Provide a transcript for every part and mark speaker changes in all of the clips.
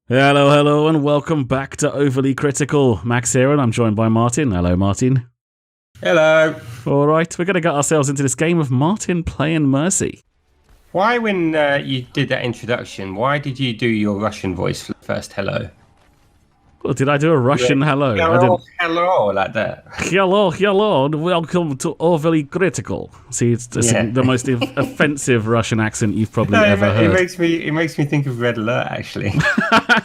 Speaker 1: Hello, hello, and welcome back to Overly Critical. Max here, and I'm joined by Martin. Hello, Martin.
Speaker 2: Hello.
Speaker 1: All right, we're going to get ourselves into this game of Martin playing Mercy.
Speaker 2: Why, when you did that introduction, why did you do your Russian voice for the first hello?
Speaker 1: Well, did I do a Russian hello? I didn't.
Speaker 2: Hello, like that.
Speaker 1: Hello, hello, and welcome to Overly Critical. See, it's the most offensive Russian accent you've probably ever heard.
Speaker 2: It makes me think of Red Alert, actually.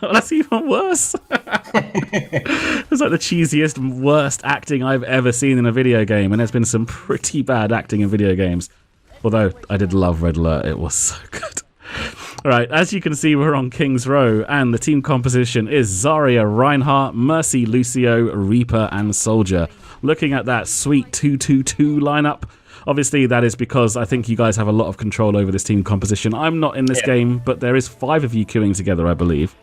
Speaker 1: Well, that's even worse. It's like the cheesiest, worst acting I've ever seen in a video game, and there's been some pretty bad acting in video games. Although, I did love Red Alert, it was so good. Alright, as you can see, we're on King's Row, and the team composition is Zarya, Reinhardt, Mercy, Lucio, Reaper, and Soldier. Looking at that sweet 2-2-2 lineup, obviously that is because I think you guys have a lot of control over this team composition. I'm not in this game, but there is 5 of you queuing together, I believe.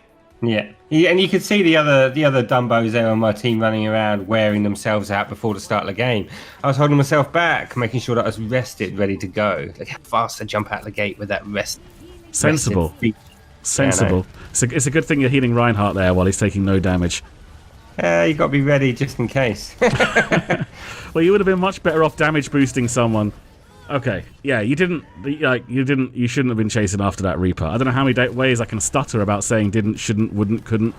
Speaker 2: Yeah, and you could see the other Dumbos there on my team running around, wearing themselves out before the start of the game. I was holding myself back, making sure that I was rested, ready to go. Look how fast I jump out the gate with that rest.
Speaker 1: Sensible. Sensible. It's a good thing you're healing Reinhardt there while he's taking no damage.
Speaker 2: You got to be ready just in case.
Speaker 1: Well, you would have been much better off damage boosting someone. Okay, yeah, you shouldn't have been chasing after that Reaper. I don't know how many ways I can stutter about saying didn't, shouldn't, wouldn't, couldn't.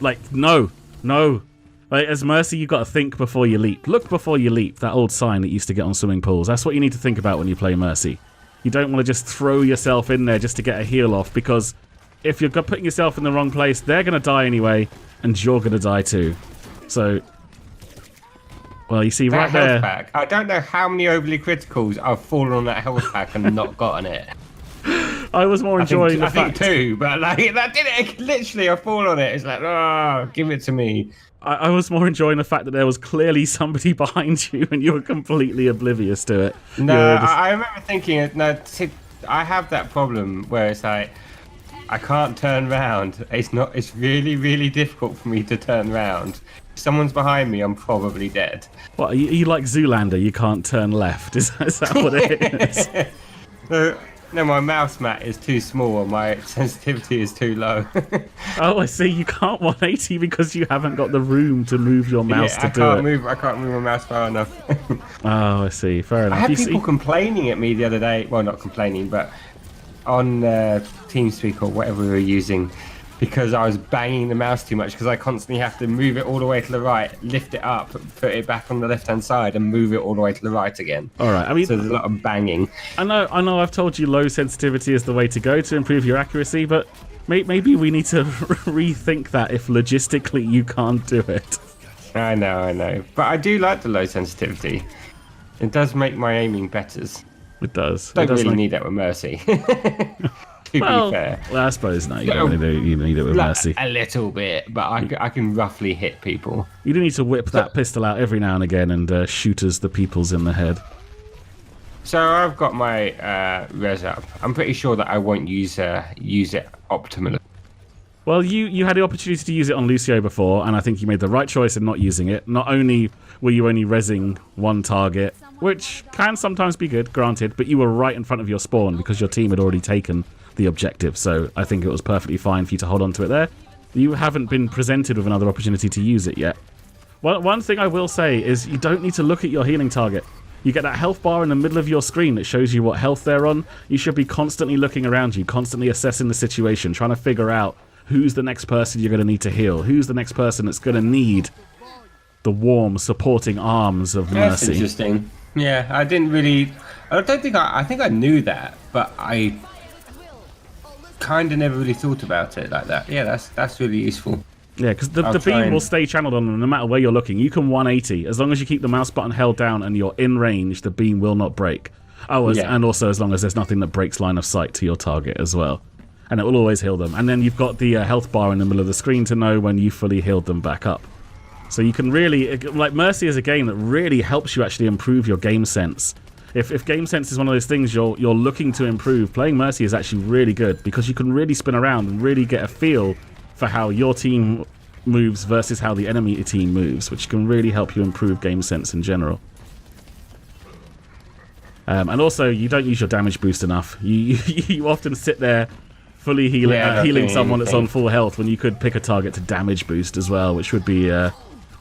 Speaker 1: Like, no. Like, as Mercy, you've got to think before you leap. Look before you leap, that old sign that used to get on swimming pools. That's what you need to think about when you play Mercy. You don't want to just throw yourself in there just to get a heal off, because if you're putting yourself in the wrong place, they're going to die anyway, and you're going to die too. So, well, you see
Speaker 2: that
Speaker 1: right
Speaker 2: health
Speaker 1: there.
Speaker 2: Pack, I don't know how many overly criticals I've fallen on that health pack and not gotten it.
Speaker 1: I was more enjoying the fact.
Speaker 2: I think 2, but like that did it. Literally, I fall on it. It's like, oh, give it to me.
Speaker 1: I was more enjoying the fact that there was clearly somebody behind you and you were completely oblivious to it.
Speaker 2: No, I remember thinking, no, I have that problem where it's like, I can't turn round. It's really, really difficult for me to turn round. If someone's behind me, I'm probably dead.
Speaker 1: What, are you like Zoolander, you can't turn left? Is that what it is?
Speaker 2: No, my mouse mat is too small and my sensitivity is too low.
Speaker 1: Oh, I see. You can't 180 because you haven't got the room to move your mouse to do it.
Speaker 2: I can't move my mouse far enough.
Speaker 1: Oh, I see. Fair enough.
Speaker 2: I had people complaining at me the other day. Well, not complaining, but on TeamSpeak or whatever we were using, because I was banging the mouse too much, because I constantly have to move it all the way to the right, lift it up, put it back on the left-hand side, and move it all the way to the right again.
Speaker 1: All right. I mean,
Speaker 2: so there's a lot of banging.
Speaker 1: I know. I've told you low sensitivity is the way to go to improve your accuracy, but maybe we need to rethink that if logistically you can't do it.
Speaker 2: I know. But I do like the low sensitivity. It does make my aiming better.
Speaker 1: It does.
Speaker 2: Don't really need that with Mercy. To be fair.
Speaker 1: Well, I suppose no. You don't really you need it with Mercy.
Speaker 2: A little bit, but I can roughly hit people.
Speaker 1: You do need to whip that pistol out every now and again and shoot us the peoples in the head.
Speaker 2: So I've got my res up. I'm pretty sure that I won't use it optimally.
Speaker 1: Well, you had the opportunity to use it on Lucio before, and I think you made the right choice in not using it. Not only were you only rezzing one target, which can sometimes be good, granted, but you were right in front of your spawn because your team had already taken the objective, so I think it was perfectly fine for you to hold on to it there. You haven't been presented with another opportunity to use it yet. Well, one thing I will say is you don't need to look at your healing target. You get that health bar in the middle of your screen that shows you what health they're on. You should be constantly looking around you, constantly assessing the situation, trying to figure out who's the next person you're going to need to heal, who's the next person that's going to need the warm, supporting arms of Mercy.
Speaker 2: That's interesting. Yeah, I think I knew that, but I kind of never really thought about it like that. Yeah, that's really useful.
Speaker 1: Yeah, because the beam will stay channeled on them no matter where you're looking. You can 180. As long as you keep the mouse button held down and you're in range, the beam will not break. And also as long as there's nothing that breaks line of sight to your target as well. And it will always heal them. And then you've got the health bar in the middle of the screen to know when you fully healed them back up. So you can really... Like, Mercy is a game that really helps you actually improve your game sense. If game sense is one of those things you're looking to improve, playing Mercy is actually really good because you can really spin around and really get a feel for how your team moves versus how the enemy team moves, which can really help you improve game sense in general. And also, you don't use your damage boost enough. You often sit there fully healing
Speaker 2: not
Speaker 1: healing
Speaker 2: doing
Speaker 1: someone that's
Speaker 2: anything.
Speaker 1: on full health when you could pick a target to damage boost as well, which would be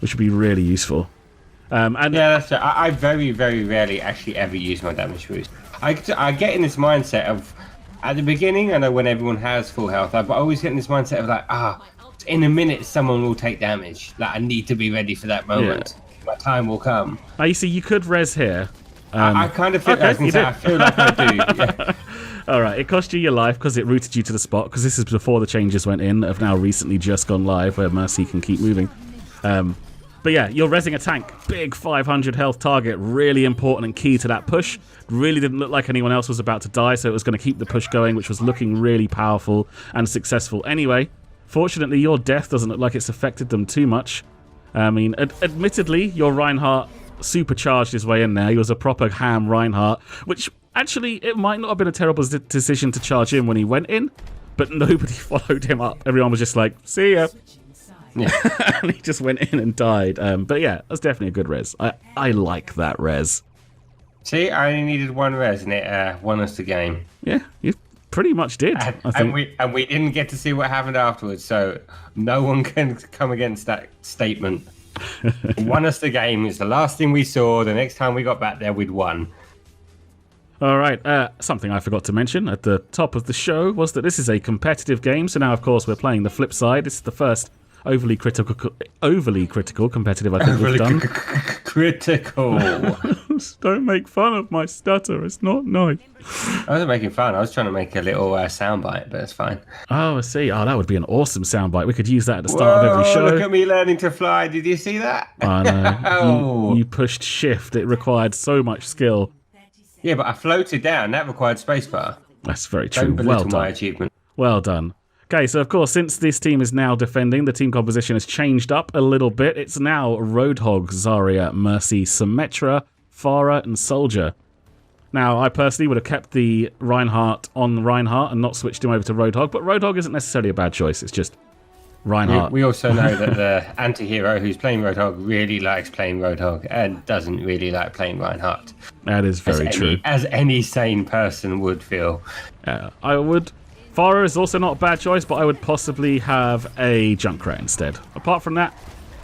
Speaker 1: really useful. And
Speaker 2: Yeah, that's it. I very, very rarely actually ever use my damage boost. I get in this mindset of, at the beginning, I know when everyone has full health, but I always get in this mindset of like, in a minute someone will take damage. Like, I need to be ready for that moment. My time will come.
Speaker 1: now you see, you could res here.
Speaker 2: I kind of feel,
Speaker 1: okay,
Speaker 2: I was gonna
Speaker 1: you
Speaker 2: say,
Speaker 1: did.
Speaker 2: I feel like I do. Yeah.
Speaker 1: All right, it cost you your life because it routed you to the spot, because this is before the changes went in, that have now recently just gone live, where Mercy can keep moving. But yeah, you're rezzing a tank. Big 500 health target, really important and key to that push. Really didn't look like anyone else was about to die, so it was going to keep the push going, which was looking really powerful and successful anyway. Fortunately, your death doesn't look like it's affected them too much. I mean, admittedly, your Reinhardt supercharged his way in there. He was a proper ham Reinhardt, which actually, it might not have been a terrible decision to charge in when he went in, but nobody followed him up. Everyone was just like, see ya.
Speaker 2: Yeah.
Speaker 1: And he just went in and died. But yeah, that's definitely a good res. I like that res.
Speaker 2: See, I only needed one res and it won us the game.
Speaker 1: Yeah, you pretty much did. I think.
Speaker 2: And we didn't get to see what happened afterwards, so no one can come against that statement. Won us the game. It's the last thing we saw. The next time we got back there, we'd won.
Speaker 1: All right, something I forgot to mention at the top of the show was that this is a competitive game, so now, of course, we're playing the flip side. This is the first overly critical competitive I think we've done.
Speaker 2: Critical.
Speaker 1: Don't make fun of my stutter. It's not nice.
Speaker 2: I wasn't making fun. I was trying to make a little soundbite, but it's fine.
Speaker 1: Oh, I see. Oh, that would be an awesome soundbite. We could use that at the start of every show.
Speaker 2: Look at me learning to fly. Did you see that?
Speaker 1: I know.
Speaker 2: Oh.
Speaker 1: You pushed shift. It required so much skill.
Speaker 2: Yeah, but I floated down. That required spacebar.
Speaker 1: That's very true.
Speaker 2: Don't belittle
Speaker 1: Well done.
Speaker 2: my achievement.
Speaker 1: Well done. Okay, so of course, since this team is now defending, the team composition has changed up a little bit. It's now Roadhog, Zarya, Mercy, Symmetra, Farah, and Soldier. Now, I personally would have kept the Reinhardt on Reinhardt and not switched him over to Roadhog, but Roadhog isn't necessarily a bad choice. It's just Reinhardt.
Speaker 2: We also know that the anti-hero who's playing Roadhog really likes playing Roadhog and doesn't really like playing Reinhardt.
Speaker 1: That is very true.
Speaker 2: As any sane person would feel.
Speaker 1: I would... Farah is also not a bad choice, but I would possibly have a Junkrat instead. Apart from that,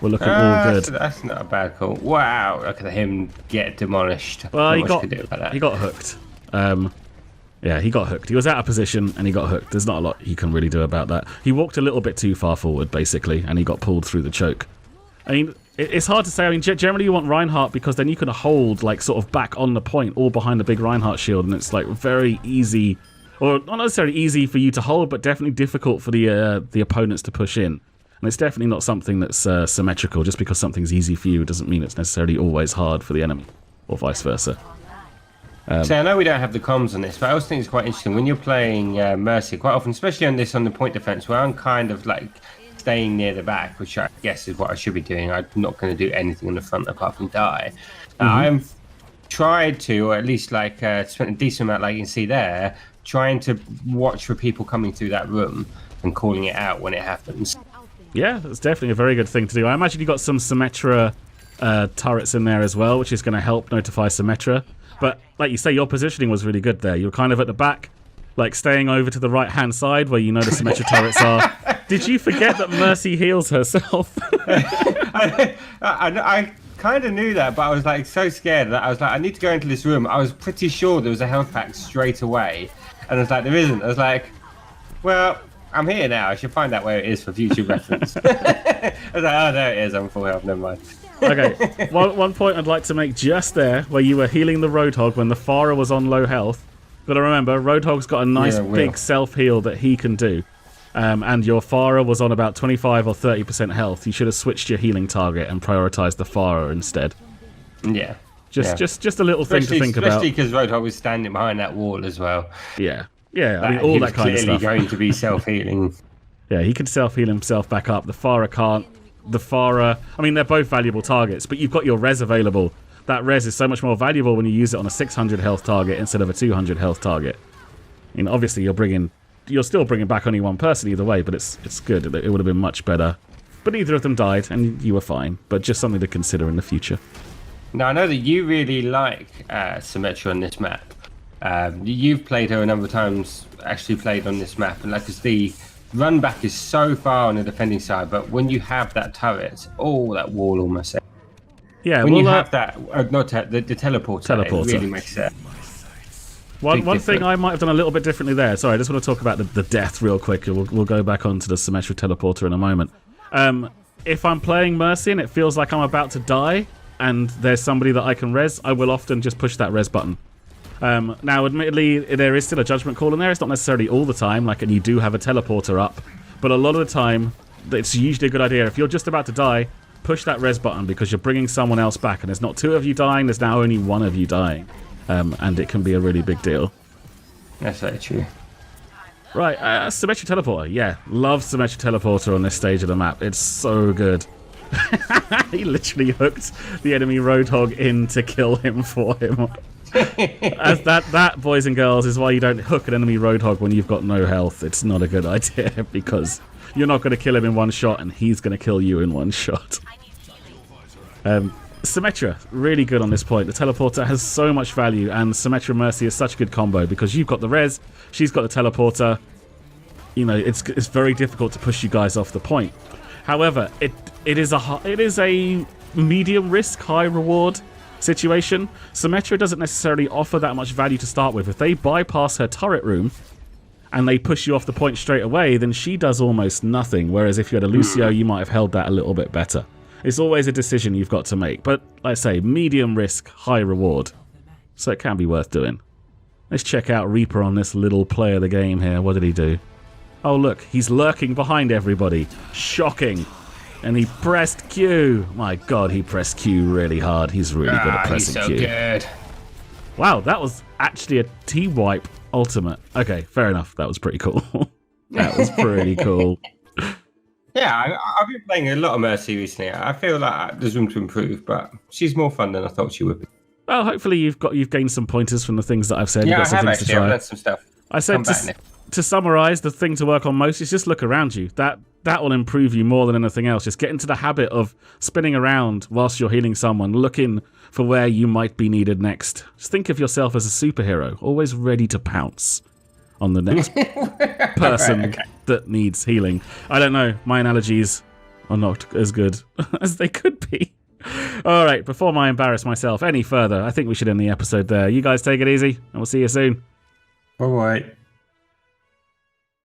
Speaker 1: we're looking all good.
Speaker 2: That's not a bad call. Wow, look at him get demolished.
Speaker 1: Well, he
Speaker 2: got
Speaker 1: hooked. Yeah, he got hooked. He was out of position and he got hooked. There's not a lot he can really do about that. He walked a little bit too far forward, basically, and he got pulled through the choke. I mean, it's hard to say. I mean, generally you want Reinhardt because then you can hold, like, sort of back on the point, all behind the big Reinhardt shield, and it's, like, very easy... Or not necessarily easy for you to hold, but definitely difficult for the opponents to push in. And it's definitely not something that's symmetrical. Just because something's easy for you doesn't mean it's necessarily always hard for the enemy, or vice versa.
Speaker 2: So I know we don't have the comms on this, but I also think it's quite interesting when you're playing Mercy. Quite often, especially on the point defense, where I'm kind of like staying near the back, which I guess is what I should be doing. I'm not going to do anything on the front apart from die. I'm tried to, or at least like spent a decent amount, like you can see there, trying to watch for people coming through that room and calling it out when it happens.
Speaker 1: Yeah, that's definitely a very good thing to do. I imagine you got some Symmetra turrets in there as well, which is going to help notify Symmetra. But like you say, your positioning was really good there. You were kind of at the back, like staying over to the right-hand side where you know the Symmetra turrets are. Did you forget that Mercy heals herself?
Speaker 2: I kind of knew that, but I was like so scared that I was like, I need to go into this room. I was pretty sure there was a health pack straight away. And I was like, there isn't. I was like, well, I'm here now. I should find out where it is for future reference. I was like, oh, there it is. I'm full health. Never mind.
Speaker 1: Okay. One point I'd like to make just there, where you were healing the Roadhog when the Farah was on low health. Got to remember, Roadhog's got a nice big self-heal that he can do. And your Farah was on about 25 or 30% health. You should have switched your healing target and prioritized the Farah instead.
Speaker 2: Yeah.
Speaker 1: Just a little thing to think about.
Speaker 2: Especially because Roadhog was standing behind that wall as well.
Speaker 1: Yeah. I mean, all that kind of stuff.
Speaker 2: Clearly going to be self-healing.
Speaker 1: Yeah, he can self-heal himself back up. The Farah can't. The Farah... I mean, they're both valuable targets, but you've got your res available. That res is so much more valuable when you use it on a 600 health target instead of a 200 health target. I mean, obviously, you're still bringing back only one person either way, but it's good. It would have been much better. But neither of them died, and you were fine. But just something to consider in the future.
Speaker 2: Now, I know that you really like Symmetra on this map. You've played her a number of times, actually played on this map, and like, 'cause the run back is so far on the defending side, but when you have that turret, that wall almost.
Speaker 1: Yeah,
Speaker 2: when you have that, the teleporter, it really makes it.
Speaker 1: One thing I might have done a little bit differently there. Sorry, I just want to talk about the death real quick. We'll go back onto the Symmetra teleporter in a moment. If I'm playing Mercy and it feels like I'm about to die and there's somebody that I can res, I will often just push that res button. Now, admittedly, there is still a judgment call in there. It's not necessarily all the time, and you do have a teleporter up. But a lot of the time, it's usually a good idea. If you're just about to die, push that res button because you're bringing someone else back. And there's not two of you dying, there's now only one of you dying. And it can be a really big deal.
Speaker 2: That's very true.
Speaker 1: Right, Symmetra Teleporter. Yeah, love Symmetra Teleporter on this stage of the map. It's so good. He literally hooked the enemy Roadhog in to kill him for him. As that, boys and girls, is why you don't hook an enemy Roadhog when you've got no health. It's not a good idea because you're not going to kill him in one shot and he's going to kill you in one shot. Symmetra, really good on this point. The teleporter has so much value, and Symmetra Mercy is such a good combo because you've got the res, she's got the teleporter. You know, it's very difficult to push you guys off the point. However, it is a medium risk, high reward situation. Symmetra doesn't necessarily offer that much value to start with. If they bypass her turret room and they push you off the point straight away, then she does almost nothing. Whereas if you had a Lucio, you might have held that a little bit better. It's always a decision you've got to make. But, like I say, medium risk, high reward. So it can be worth doing. Let's check out Reaper on this little play of the game here. What did he do? Oh, look. He's lurking behind everybody. Shocking. And he pressed Q. My God, he pressed Q really hard. He's really good at pressing
Speaker 2: he's so
Speaker 1: Q.
Speaker 2: Good.
Speaker 1: Wow, that was actually a T-wipe ultimate. Okay, fair enough. That was pretty cool. That was pretty cool.
Speaker 2: Yeah, I've been playing a lot of Mercy recently. I feel like there's room to improve, but she's more fun than I thought she would be.
Speaker 1: Well, hopefully you've gained some pointers from the things that I've said.
Speaker 2: Yeah,
Speaker 1: You've got some things to try.
Speaker 2: I've learned some stuff.
Speaker 1: I said to summarise, the thing to work on most is just look around you. That will improve you more than anything else. Just get into the habit of spinning around whilst you're healing someone, looking for where you might be needed next. Just think of yourself as a superhero, always ready to pounce on the next person that needs healing. I don't know. My analogies are not as good as they could be. All right, before I embarrass myself any further, I think we should end the episode there. You guys take it easy, and we'll see you soon.
Speaker 2: All right.